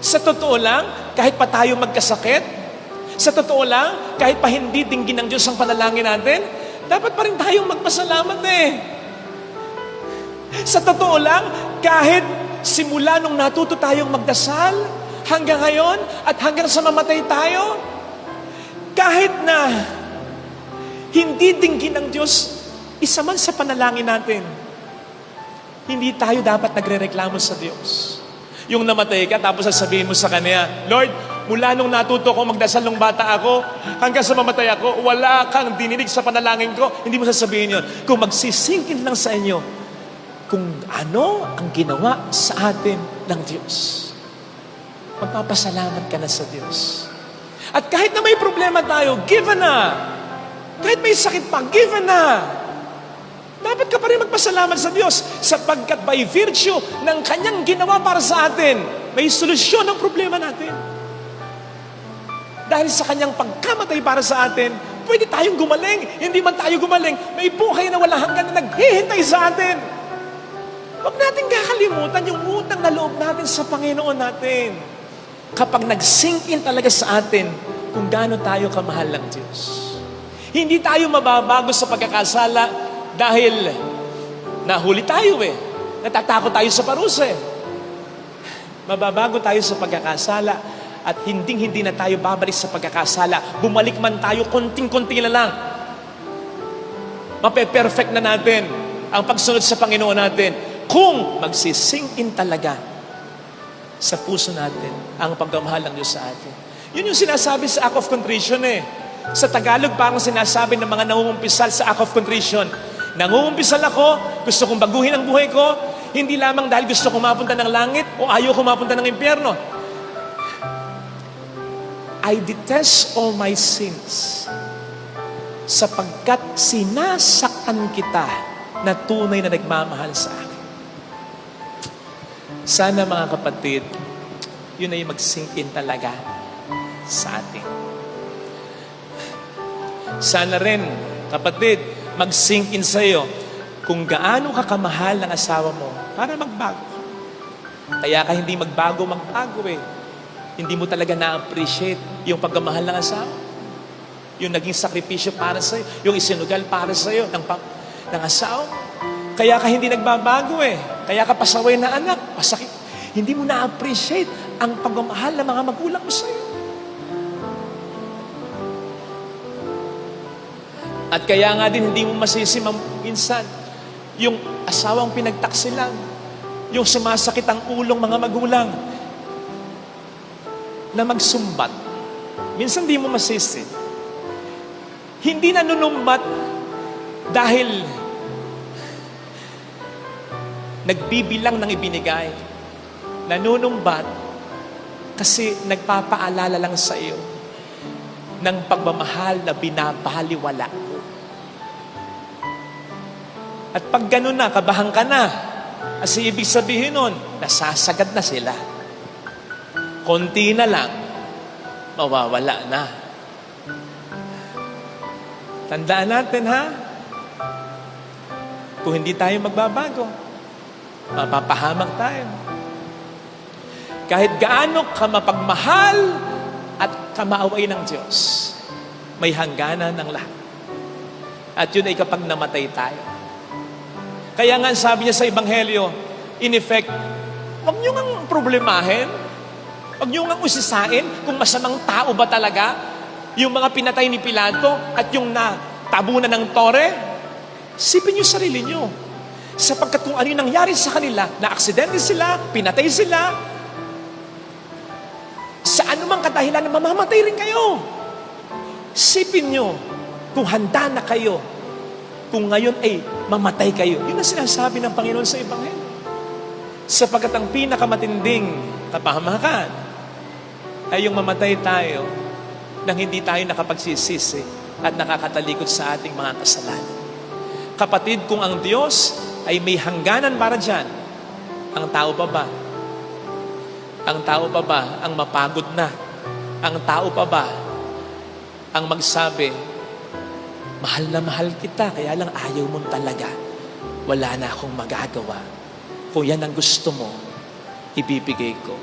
Sa totoo lang, kahit pa tayo magkasakit, sa totoo lang, kahit pa hindi dinggin ng Diyos ang panalangin natin, dapat pa rin tayong magpasalamat eh. Sa totoo lang, kahit simula nung natuto tayong magdasal, hanggang ngayon, at hanggang sa mamatay tayo, kahit na hindi dinggin ng Diyos, isa man sa panalangin natin, hindi tayo dapat nagrereklamo sa Diyos. Yung namatay ka, tapos sasabihin mo sa Kanya, Lord, mula nung natuto ko magdasal nung bata ako, hanggang sa mamatay ako, wala kang dininig sa panalangin ko. Hindi mo sasabihin yun. Kung magsisingkin lang sa inyo, kung ano ang ginawa sa atin ng Diyos, magpapasalamat ka na sa Diyos. At kahit na may problema tayo, give na. Kahit may sakit pa, give na. Dapat ka pa rin magpasalamat sa Diyos sapagkat by virtue ng Kanyang ginawa para sa atin, may solusyon ng problema natin. Dahil sa Kanyang pagkamatay para sa atin, pwede tayong gumaling. Hindi man tayo gumaling, may buhay na walang hanggan na naghihintay sa atin. Huwag natin kakalimutan yung utang na loob natin sa Panginoon natin. Kapag nag-sink in talaga sa atin kung gaano tayo kamahal ng Diyos. Hindi tayo mababago sa pagkakasala dahil nahuli tayo eh. Natatakot tayo sa parusa eh. Mababago tayo sa pagkakasala at hindi na tayo babalik sa pagkakasala. Bumalik man tayo, konting-konti na lang. Mape-perfect na natin ang pagsunod sa Panginoon natin kung magsising in talaga sa puso natin ang pagmamahal ng Diyos sa atin. Yun yung sinasabi sa Act of Contrition eh. Sa Tagalog pa ang sinasabi ng mga nangungumpisal sa Act of Contrition. Nangungumpisal ako, gusto kong baguhin ang buhay ko, hindi lamang dahil gusto kong mapunta ng langit o ayaw kong mapunta ng impyerno. I detest all my sins sapagkat sinasaktan kita na tunay na nagmamahal sa akin. Sana mga kapatid, yun ay mag-sink in talaga sa atin. Sana rin, kapatid, mag-sink in sa'yo kung gaano ka kamahal ng asawa mo para magbago. Kaya ka hindi magbago eh. Hindi mo talaga na-appreciate yung pagmamahal ng asawa. Yung naging sakripisyo para sa'yo, yung isinugal para sa'yo ng asawa. Kaya ka hindi nagbabago eh. Kaya ka pasaway na anak, pasakit. Hindi mo na-appreciate ang pagmamahal ng mga magulang mo sa'yo. At kaya nga din hindi mo masisi minsan yung asawang pinagtaksilan, yung sumasakit ang ulong mga magulang na magsumbat. Minsan di mo masisi. Hindi nanunumbat dahil nagbibilang ng ibinigay. Nanunumbat kasi nagpapaalala lang sa iyo ng pagmamahal na binabaliwala. At pag gano'n na, kabahan ka na. Kasi ibig sabihin nun, nasasagad na sila. Konti na lang, mawawala na. Tandaan natin ha, kung hindi tayo magbabago, mapapahamak tayo. Kahit gaano ka mapagmahal at kamaaway ng Diyos, may hangganan ng lahat. At yun ay kapag namatay tayo. Kaya nga sabi niya sa Ebanghelyo, in effect, huwag niyo ngang problemahin, huwag niyo ngang usisain kung masamang tao ba talaga yung mga pinatay ni Pilato at yung natabunan ng tore. Sipin niyo sarili niyo. Sapagkat kung ano yung nangyari sa kanila, na aksidente sila, pinatay sila, sa anumang kadahilan na mamamatay rin kayo. Sipin niyo kung handa na kayo kung ngayon ay mamatay kayo. Yun ang sinasabi ng Panginoon sa Ebanghelyo. Sapagkat ang pinakamatinding kapahamakan ay yung mamatay tayo nang hindi tayo nakapagsisisi at nakakatalikod sa ating mga kasalanan. Kapatid, kung ang Diyos ay may hangganan para dyan, ang tao pa ba? Ang tao pa ba ang mapagod na? Ang tao pa ba ang magsabi, mahal na mahal kita, kaya lang ayaw mo talaga. Wala na akong magagawa. Kung yan ang gusto mo, ibibigay ko.